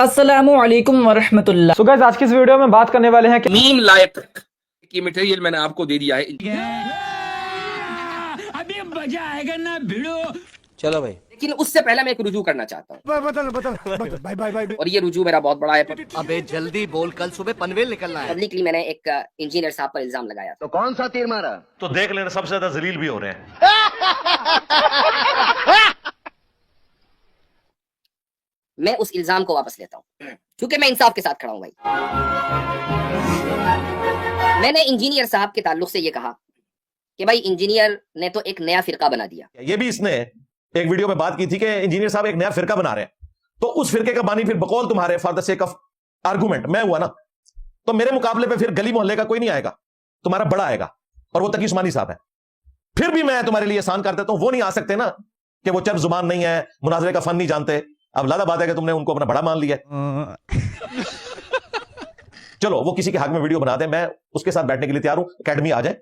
अस्सलामु अलैकुम वरहमतुल्लाह। So guys, आज की इस वीडियो में बात करने वाले हैं कि मीम लायक की मटेरियल मैंने आपको दे दिया है। अभी मजा आएगा ना भिड़ो। चलो भाई, लेकिन उससे पहले मैं एक रुजू करना चाहता हूँ। बता और ये रुजू मेरा बहुत बड़ा है। अबे जल्दी बोल, कल सुबह पनवेल निकलना है। पब्लिकली मैंने एक इंजीनियर साहब पर इल्जाम लगाया। तो कौन सा तीर मारा? तो देख लेना, सबसे ज्यादा जलील भी हो रहे हैं। मैं उस इल्जाम को वापस लेता हूँ क्योंकि मैं इंसाफ के साथ खड़ा हूँ भाई। मैंने इंजीनियर साहब के ताल्लुक से ये कहा कि भाई इंजीनियर ने तो एक नया फिरका बना दिया। ये भी इसने एक वीडियो में बात की थी कि इंजीनियर साहब एक नया फिरका बना रहे हैं, तो उस फिरके का बानी फिर बकौल तुम्हारे for the sake of argument मैं हुआ ना, तो मेरे मुकाबले पे फिर गली मोहल्ले का कोई नहीं आएगा, तुम्हारा बड़ा आएगा और वो तकी उस्मानी साहब है। फिर भी मैं तुम्हारे लिए एहसान कर देता हूं, वो नहीं आ सकते ना कि वो चर्ब जुबान नहीं है, मुनाजरे का फन नहीं जानते। अब लादा बात है कि तुमने उनको अपना बड़ा मान लिया। चलो वो किसी के हक में वीडियो बना दे, मैं उसके साथ बैठने के लिए तैयार हूं। एकेडमी आ जाए,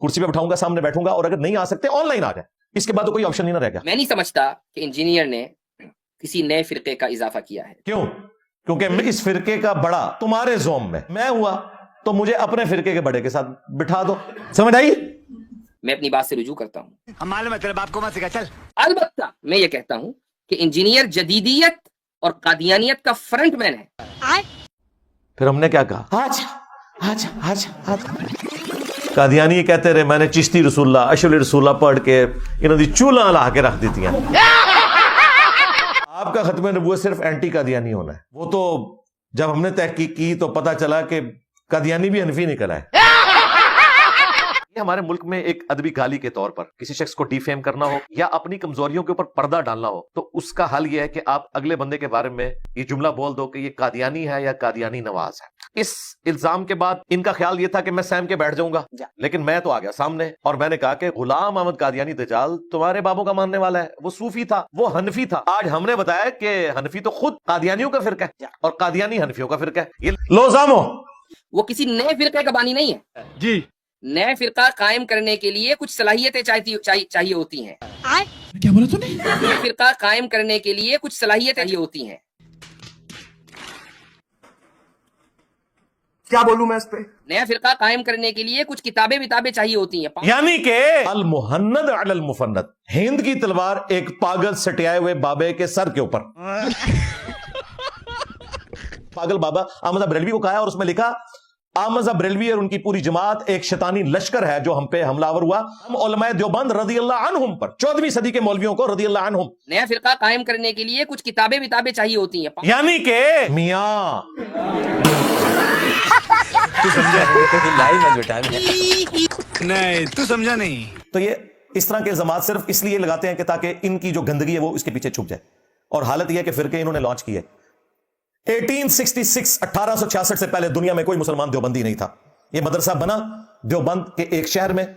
कुर्सी पे बैठाऊंगा, सामने बैठूंगा, और अगर नहीं आ सकते ऑनलाइन आ जाए, इसके बाद तो कोई ऑप्शन ही ना रहेगा। मैं नहीं समझता कि इंजीनियर ने किसी नए फिरके का इजाफा किया है। क्यों? क्योंकि मैं इस फिरके का बड़ा तुम्हारे जोम में मैं हुआ, तो मुझे अपने फिरके के बड़े के साथ बिठा दो। समझ आई? मैं अपनी बात से रुजू करता हूँ। हम मालूम है तेरे बाप को मत सिखा, चल। अलबत्ता मैं ये कहता हूँ कि इंजीनियर जदीदियत और कादियानियत का फ्रंटमैन है। फिर हमने क्या कहा? आज आज आज आज कादियानी ये कहते रहे मैंने चिश्ती रसूल्ला अशर रसूल्ला पढ़ के इन्होंने चूल्हा ला के रख दी थी। आपका खत्म नबूवत सिर्फ एंटी कादियानी होना है। वो तो जब हमने तहकीक की तो पता चला कि कादियानी भी हनफी निकला है। ये हमारे मुल्क में एक अदबी गाली के तौर पर किसी शख्स को डिफेम करना हो या अपनी कमजोरियों के ऊपर पर्दा डालना हो, तो उसका हल यह है कि आप अगले बंदे के बारे में ये जुमला बोल दो कि ये कादियानी है या कादियानी नवाज है। इस इल्जाम के बाद इनका ख्याल ये था कि मैं सहम के बैठ जाऊंगा, लेकिन मैं तो आ गया सामने और मैंने कहा कि गुलाम अहमद कादियानी दजाल तुम्हारे बाबों का मानने वाला है। वो सूफी था, वो हनफी था। आज हमने बताया कि हनफी तो खुद कादियानियों का फिरका है और कादियानी हनफियों का फिरका है। ये लो जामो, वो किसी नए फिरके का बानी नहीं है जी। नए फिरका कायम करने के लिए कुछ सलाहियतें चाहिए होती हैं। क्या बोला तूने? नए फिरका कायम करने के लिए कुछ सलाहियतें चाहिए होती हैं। क्या बोलूं मैं इस पे? नया फिरका कायम करने के लिए कुछ किताबें चाहिए होती हैं। यानी कि अल मुहन्नद अल मुफन्नद, हिंद की तलवार एक पागल सटियाए हुए बाबे के सर के ऊपर। पागल बाबा अहमद बरेलवी को कहा और उसमें लिखा अहमद बरेलवी और उनकी पूरी जमात एक शैतानी लश्कर है जो हम पे हमलावर हुआ। हम उलमाए देवबंद रज़ी अल्लाह अन्हुम पर, 14वीं सदी के मौलवियों को रज़ी अल्लाह अन्हुम। नया फिरका कायम करने के लिए कुछ किताबें चाहिए होती हैं। यानी कि मियां तू समझा लाइव में बेटा नहीं, तू समझा नहीं। तो ये इस तरह के इल्जाम सिर्फ इसलिए लगाते हैं कि ताकि इनकी जो गंदगी है वो इसके पीछे छुप जाए। और हालत यह है कि फिरके इन्होंने लॉन्च किए 1866 से पहले दुनिया में कोई मुसलमान देवबंदी नहीं था। यह मदरसा बना देवबंद के एक शहर में,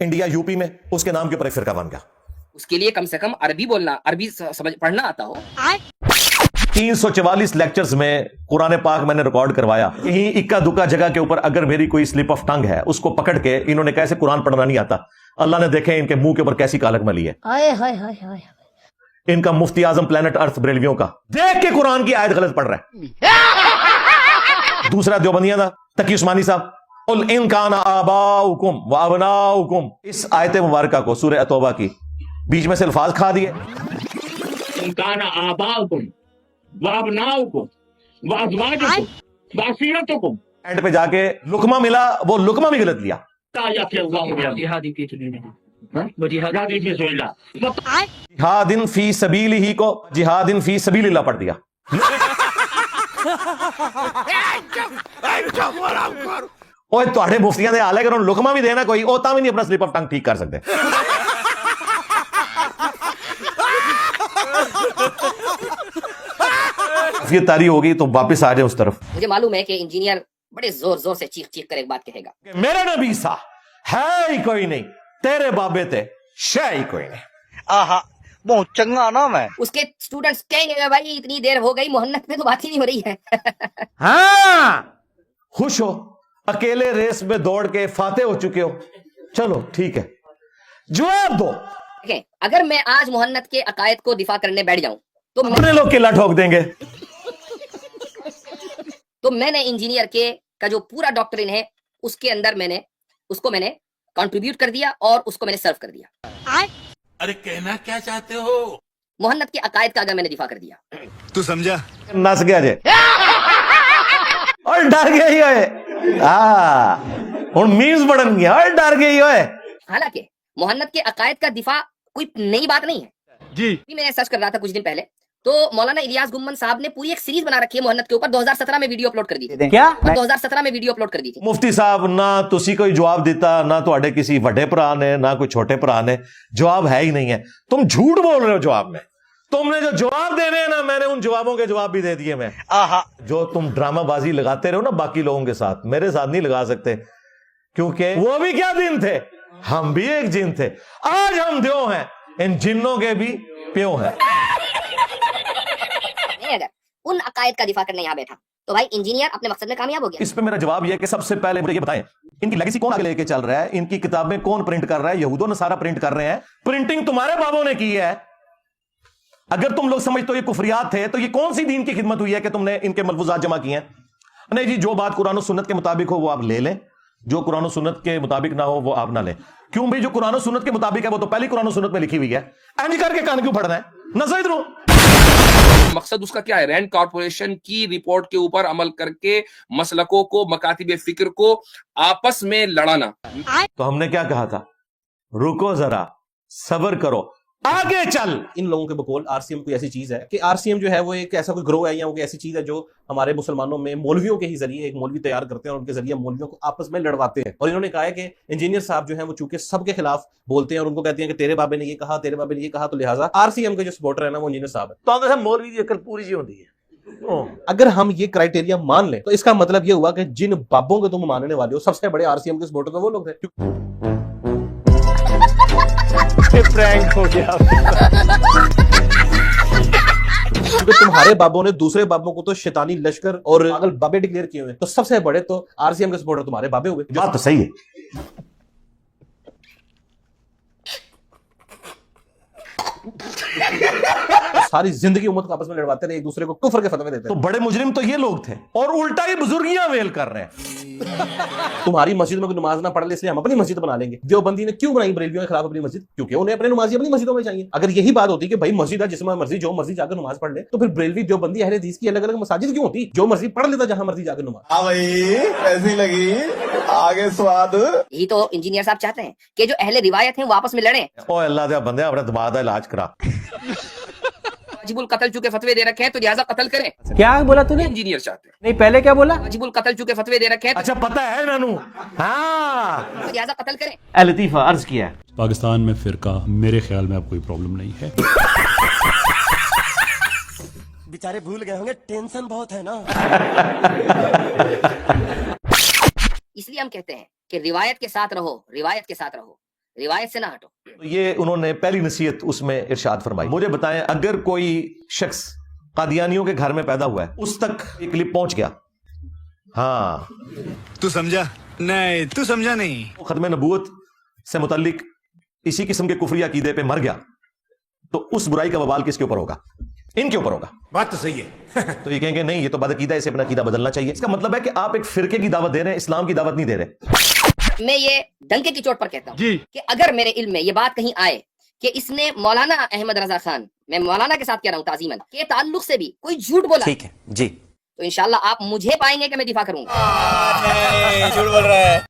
इंडिया यूपी में, उसके नाम के ऊपर एक फिरका बन गया। उसके लिए कम से कम अरबी समझ पढ़ना आता हो। 344 लेक्चर्स में कुरान पाक मैंने रिकॉर्ड करवाया। यही इक्का दुक्का जगह के ऊपर अगर मेरी कोई स्लिप ऑफ टंग है, उसको पकड़ के इन्होंने कैसे कुरान पढ़ना नहीं आता, अल्लाह ने देखे इनके मुंह के ऊपर कैसी कालक मली है। इनका मुफ्ती आजम प्लेनेट अर्थ बरेलवियों का देख के कुरान की आयत गलत पढ़ रहा है। दूसरा देवबंदियां था तकी उस्मानी साहब, उल इन काना आबाउकुम व अबनाउकुम, इस आयत मुबारका को सूरह तौबा की बीच में से अल्फाज खा दिए। इन काना आबाउकुम व अबनाउकुम व अज़वाजुकुम व अशीरतुकुम, एंड पे जाके लुकमा मिला, वो लुकमा भी गलत लिया। जिहादिन फी सबीलिही को जिहादिन फी सबीलिल्लाह पढ़ दिया। ओए तुहाडे मुफ्तियां दे हाल है कि उन्होंने लुकमा भी देना कोई, ओ तां भी नहीं अपना स्लिप ऑफ टंग ठीक कर सकते। ये तारी होगी तो वापस आ जाए उस तरफ। मुझे मालूम है कि इंजीनियर बड़े जोर जोर से चीख कर एक बात कहेगा, मेरा नबी सा है ही कोई नहीं, तेरे बाबे ते शय ही कोई नहीं। आहा, बहुत चंगा नाम है। उसके स्टूडेंट्स कहेंगे भाई इतनी देर हो गई मोहन्नत में तो बात ही नहीं हो रही है। हाँ, खुश हो, अकेले रेस में दौड़ के फाते हो चुके हो, चलो ठीक है, जवाब दो। अगर मैं आज मोहन्नत के अकायद को दिफा करने बैठ जाऊं तो अपने लोग किला ठोक देंगे। तो मैंने इंजीनियर के का जो पूरा डॉक्ट्रिन है उसके अंदर मैंने कंट्रीब्यूट कर दिया और उसको मैंने सर्व कर दिया। अरे कहना क्या चाहते हो? मोहन्नत के अकायद का अगर मैंने दिफा कर दिया, तू समझा? नस गया जे और डर गया ही होए। हुण मीम्स बढ़न गया और डर गई होए। हालांकि मोहन्नत के अकायद का दिफा कोई नई बात नहीं है जी। मैंने सर्च कर रहा था कुछ दिन पहले, तो मौलाना इलियास गुम्मन साहब ने पूरी एक सीरीज बना रखी है मोहन्नत के ऊपर। 2017 में वीडियो अपलोड कर दी थी। क्या 2017 में वीडियो अपलोड कर दी थी। मुफ्ती साहब ना तुसी कोई जवाब दिता, ना ਤੁਹਾਡੇ किसी ਵੱਡੇ ਭਰਾ ने, ना कोई छोटे भरा ने। जवाब है ही नहीं है, तुम झूठ बोल रहे हो जवाब में। तुमने जो जवाब देने हैं ना, मैंने उन जवाबों के जवाब भी दे दिए। मैं जो तुम ड्रामाबाजी लगाते रहो ना बाकी लोगों के साथ, मेरे साथ नहीं लगा सकते, क्योंकि वो भी क्या दिन थे, हम भी एक जिन थे। आज हम द्यो हैं, इन जिन्नों के भी प्यो हैं। अगर उन अकायद का दिफा करने यहाँ बैठा तो भाई इंजीनियर अपने मकसद में कामयाब हो गया। इस पे मेरा जवाब यह है कि सबसे पहले मुझे ये बताएं, इनकी लेगेसी कौन आगे लेके चल रहा है? इनकी किताबें कौन प्रिंट कर रहा है? यहूदो नसारा प्रिंट कर रहे हैं। प्रिंटिंग तुम्हारे बाबों ने की है। अगर तुम लोग समझते हो ये कुफरियात थे, तो ये कौन सी दीन की खिदमत हुई है कि तुमने इनके मलफूजात जमा किए हैं? नहीं जी, जो बात कुरान और सुन्नत के मुताबिक हो वो आप ले लें, जो कुरान और सुन्नत के मुताबिक ना हो वो आप ना लें। क्यों भाई? जो कुरान और सुन्नत के मुताबिक है वो तो पहले कुरान और सुन्नत में लिखी हुई है। एंज करके कान क्यों फड़ना है? नजर इधर। मकसद उसका क्या है? रैंड कॉर्पोरेशन की रिपोर्ट के ऊपर अमल करके मसलकों को, मकातिब फिक्र को आपस में लड़ाना। तो हमने क्या कहा था? रुको जरा, सब्र करो, आगे चल। इन लोगों के बकौल आरसीएम कोई ऐसी चीज है कि आरसीएम जो है वो एक ऐसा कोई ग्रोह है या वो ऐसी चीज है जो हमारे मुसलमानों में मौलवियों के ही जरिए एक मौलवी तैयार करते हैं और उनके जरिए मौलवियों को आपस में लड़वाते हैं। और इन्होंने कहा है कि इंजीनियर साहब जो है वो चूंकि सबके खिलाफ बोलते हैं और उनको कहते हैं कि तेरे बाबे ने ये कहा, तेरे बाबे ने ये कहा, तो लिहाजा आरसीएम के जो सपोर्टर है ना वो इंजीनियर साहब है। तो मौलवी की अकल पूरी जी होती है। अगर हम ये क्राइटेरिया मान लें तो इसका मतलब ये हुआ कि जिन बाबों के तुम मानने वाले हो सबसे बड़े आरसीएम के सपोर्टर तो वो लोग थे। प्रैंक हो गया। क्योंकि तुम्हारे बाबों ने दूसरे बाबों को तो शैतानी लश्कर और पागल बाबे डिक्लेयर किए हुए, तो सबसे बड़े तो आरसीएम के सपोर्टर तुम्हारे बाबे हुए। बात तो सही है। सारी जिंदगी उम्मत को आपस में लड़वाते रहे, एक दूसरे को कुफर के फतवे देते तो बड़े मुजरिम तो ये लोग थे और उल्टा ही बुजुर्गियां वेल कर रहे हैं। तुम्हारी मस्जिद में कोई नमाज ना पढ़ ले इसलिए हम अपनी मस्जिद बना लेंगे। देवबंदी ने क्यों बनाई बरेलवियों के खिलाफ अपनी मस्जिद? क्योंकि उन्हें अपने नमाजी अपनी मस्जिदों में चाहिए। अगर यही बात होती कि भाई मस्जिद है जिसमें मर्जी जो मर्जी जाकर नमाज पढ़ ले, तो फिर बरेलवी देवबंदी अहले हदीस की अलग अलग मसाजिद क्यों होती? जो मर्जी पढ़ लेता जहां मर्जी जाकर नमाज। हाँ भाई, ऐसी लगी आगे स्वाद। यही तो इंजीनियर साहब चाहते हैं कि जो अहले रिवायत हैं वो आपस में लड़े। ओ अल्लाह दे बंदे, अपने दिमाग का इलाज करा। वाजिबुल कत्ल चूंकि फतवे दे रखे हैं तो लिहाजा कत्ल करें। क्या बोला तूने? इंजीनियर चाहते हैं। नहीं, पहले क्या बोला? वाजिबुल कत्ल चूंकि फतवे दे रखे हैं अच्छा पता है नानू। हाँ, तो लिहाजा कत्ल करें। ए लतीफा अर्ज किया है, पाकिस्तान में फिरका मेरे ख्याल में अब कोई प्रॉब्लम नहीं है। बेचारे भूल गए होंगे, टेंशन बहुत है ना। इसलिए हम कहते हैं कि रिवायत के साथ रहो, रिवायत के साथ रहो, रिवायत से ना हटो। तो ये उन्होंने पहली नसीहत उसमें इरशाद फरमाई। मुझे बताएं, अगर कोई शख्स कादियानियों के घर में पैदा हुआ है, उस तक ये क्लिप पहुंच गया, हाँ, तू समझा? नहीं, तू समझा नहीं। वो खत्म नबूवत से मुतल्लिक इसी किस्म के कुफरी अकीदे पे मर गया, तो उस बुराई का वबाल किसके ऊपर होगा? इनके ऊपर होगा। बात तो सही है। तो ये कहेंगे नहीं, ये तो बदअकीदा, इसे अपना अकीदा बदलना चाहिए। इसका मतलब है कि आप एक फिरके की दावत दे रहे हैं, इस्लाम की दावत नहीं दे रहे। मैं ये डंके की चोट पर कहता हूँ कि अगर मेरे इल्म में ये बात कहीं आए कि इसने मौलाना अहमद रजा खान, मैं मौलाना के साथ कह रहा हूँ ताजीमन, के ताल्लुक से भी कोई झूठ बोला, ठीक है जी, तो इंशाल्लाह आप मुझे पाएंगे कि मैं दिफा करूंगा। झूठ बोल रहा है।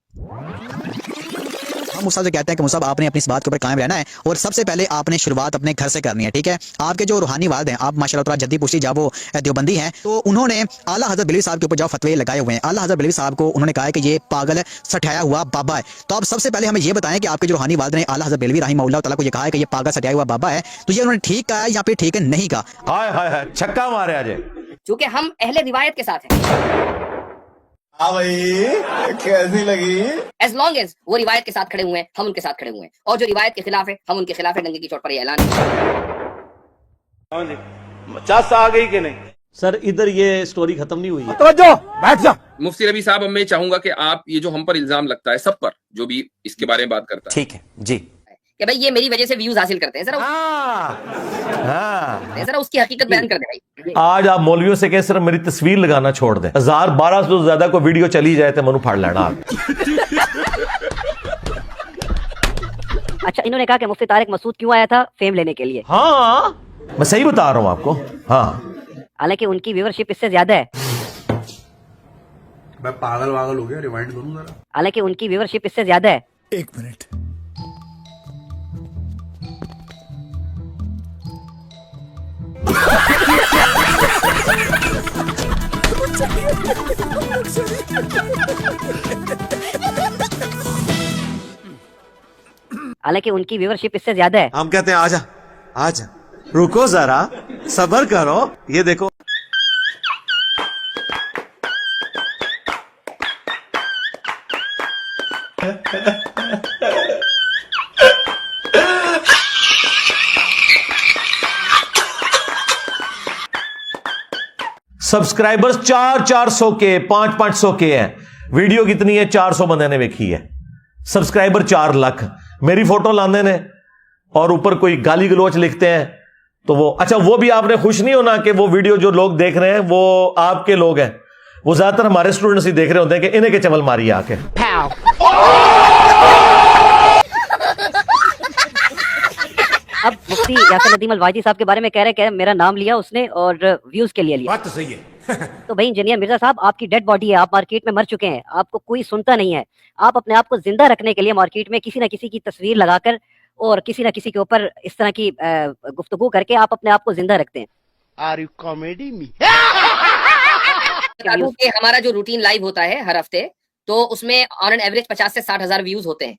हम मुसा से कहते हैं कि मुसा आपने अपनी इस बात के ऊपर कायम रहना है और सबसे पहले आपने शुरुआत अपने घर से करनी है, ठीक है? आपके जो रूहानी वालिद हैं, आप माशाल्लाह ताला जद्दी पुश्ती जब वो देवबंदी हैं, तो उन्होंने आला हज़रत बरेलवी साहब के ऊपर जो फतवे लगाए हुए हैं, आला हज़रत बरेलवी साहब को उन्होंने कहा है कि ये पागल सठाया हुआ बाबा है। तो आप सबसे पहले हमें ये बताएं कि आपके जो रूहानी वालिद ने आला हज़रत बरेलवी रहमतुल्लाह तआला को ये कहा है कि ये पागल सठाया हुआ बाबा है, तो ये उन्होंने ठीक कहा है या फिर ठीक है नहीं कहा? हाय हाय हाय, छक्का मारे आज। क्योंकि हम अहले रिवायत के साथ हैं। हाँ भाई, कैसी लगी? एज लॉन्ग एज वो रिवायत के साथ खड़े हुए हैं, हम उनके साथ खड़े हुए हैं, और जो रिवायत के खिलाफ है हम उनके खिलाफ है। डंके की चोट पर ये ऐलान चास आ गई कि नहीं? सर इधर ये स्टोरी खत्म नहीं हुई है। तवज्जो, बैठ जा। मुफ्ती रबी साहब, अब मैं चाहूंगा कि आप ये जो हम पर इल्जाम लगता है सब पर, जो भी इसके बारे में बात करता है, ठीक है जी, कि भाई ये मेरी वजह से व्यूज हासिल करते हैं, जरा जरा उसकी हकीकत बयान कर दे भाई। आज आप मौलवियों से कहें सिर्फ मेरी तस्वीर लगाना छोड़ दें, 1000-1200 से ज्यादा को वीडियो चली जाए तो मनु फाड़ लेना आप। अच्छा, इन्होंने कहा कि मुफ्ती तारिक मसूद क्यों आया था? फेम लेने के लिए। हाँ, मैं सही बता रहा हूं आपको। हाँ, हालांकि उनकी व्यूअरशिप इससे ज्यादा है। मैं पागल वागल हो गया, रिवाइंड करूं जरा। हालांकि उनकी व्यूअरशिप इससे ज्यादा है। एक मिनट, हालांकि उनकी व्यूअरशिप इससे ज्यादा है। हम कहते हैं आजा आजा, रुको जरा, सब्र करो, ये देखो। सब्सक्राइबर्स 400 के 500 के हैं। वीडियो कितनी है? 400 बंदे ने देखी है। सब्सक्राइबर 4 लाख। मेरी फोटो लाने ने और ऊपर कोई गाली गलोच लिखते हैं तो वो, अच्छा, वो भी आपने खुश नहीं होना कि वो वीडियो जो लोग देख रहे हैं वो आपके लोग हैं। वो ज्यादातर हमारे स्टूडेंट्स ही देख रहे होते हैं कि इन्हें के चवल मारिए आके। अब मुफ्ती यासिर नदीम अल-वाहिदी साहब के बारे में कह रहे हैं कि मेरा नाम लिया उसने और व्यूज के लिए लिया। बात तो सही है। तो भाई इंजीनियर मिर्जा साहब, आपकी डेड बॉडी है, आप मार्केट में मर चुके हैं, आपको कोई सुनता नहीं है। आप अपने आप को जिंदा रखने के लिए मार्केट में किसी ना किसी की तस्वीर लगाकर और किसी ना किसी के ऊपर इस तरह की गुफ्तगू करके आप अपने आप को जिंदा रखते हैं। Are you comedy me? हमारा जो रूटीन लाइव होता है हर हफ्ते, तो उसमें ऑन एन एवरेज 50 से 60 हजार व्यूज होते हैं।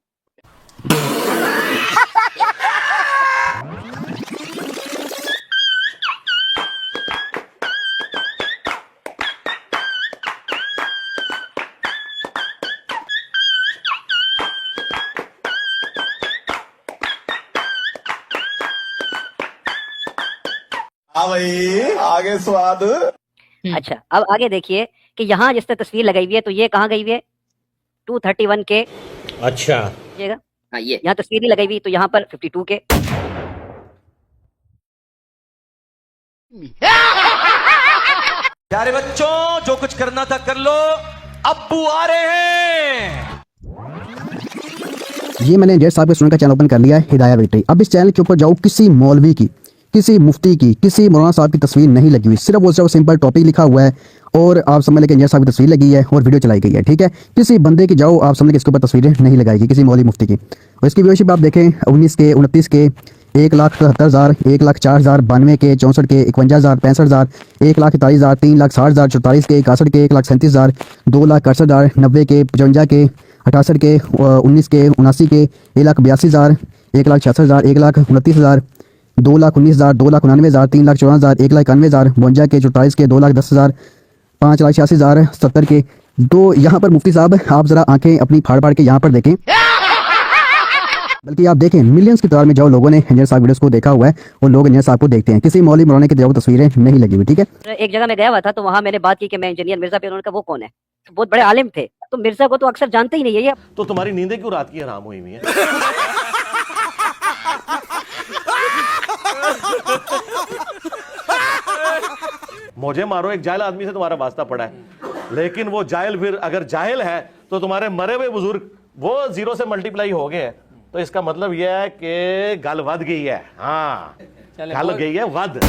भाई आगे स्वाद। अच्छा, अब आगे देखिए कि यहाँ जिसने तस्वीर लगाई हुई है, तो ये कहाँ गई हुई है? 231 के। अच्छा, हाँ, ये यहाँ तस्वीर नहीं लगाई हुई, तो यहाँ पर 52 के। प्यारे बच्चों, जो कुछ करना था कर लो, अब्बू आ रहे हैं। ये मैंने जेड साहब के स्टूडेंट का चैनल ओपन कर लिया है, हिदाया विक्ट्री। अब इस चैनल के ऊपर जाओ, किसी मौलवी की, किसी मुफ्ती की, किसी मौलाना साहब की तस्वीर नहीं लगी हुई, सिर्फ वो सिंपल टॉपिक लिखा हुआ है और आप समझ लें कि इंजीनियर साहब की तस्वीर लगी है और वीडियो चलाई गई है, ठीक है। किसी बंदे की जाओ, आप समझ लें कि इसके ऊपर तस्वीरें नहीं लगाएगी, किसी मौलवी मुफ्ती की। और इसकी व्यूअरशिप आप देखें 19 के, 29 के, 1,77,000, 1,04,000, 92 के, 64 के, 51,000, 65,000, 1,41,000, 3,60,000, 44 के, 61 के, 1,37,000, 2,68,000, 90 के, 55 के, 68 के, 19 के, 79 के, 1,82,000, 1,66,000, 1,29,000, 2,19,000, 2,99,000, 3,14,000, 1,91,000, 52 के, 44 के, 2,10,000, 5,86,000, 70 के। तो यहाँ पर मुफ्ती साहब, आप जरा आंखें अपनी फाड़ फाड़ के यहाँ पर देखें, बल्कि आप देखें मिलियंस की तादाद में जाओ लोगों ने इंजीनियर साहब वीडियोस को देखा हुआ है और लोग इंजीनियर साहब को देखते हैं। किसी मौलवी मौलाना की जाओ तस्वीरें नहीं लगी हुई, ठीक है। एक जगह मैं गया हुआ था, तो वहाँ मैंने बात की कि मैं इंजीनियर मिर्जा पे, उन्होंने कहा वो कौन है? तो बहुत बड़े आलिम थे, तो मिर्जा को तो अक्सर जानते ही नहीं है ये। तो तुम्हारी नींदें क्यों रात की हराम हुई है? मुझे मारो, एक जाहिल आदमी से तुम्हारा वास्ता पड़ा है, लेकिन वो जाहिल फिर अगर जाहिल है तो तुम्हारे मरे हुए बुजुर्ग वो 0 से मल्टीप्लाई हो गए हैं, तो इसका मतलब यह है कि गल वध गई है। हाँ, गल गई है वध।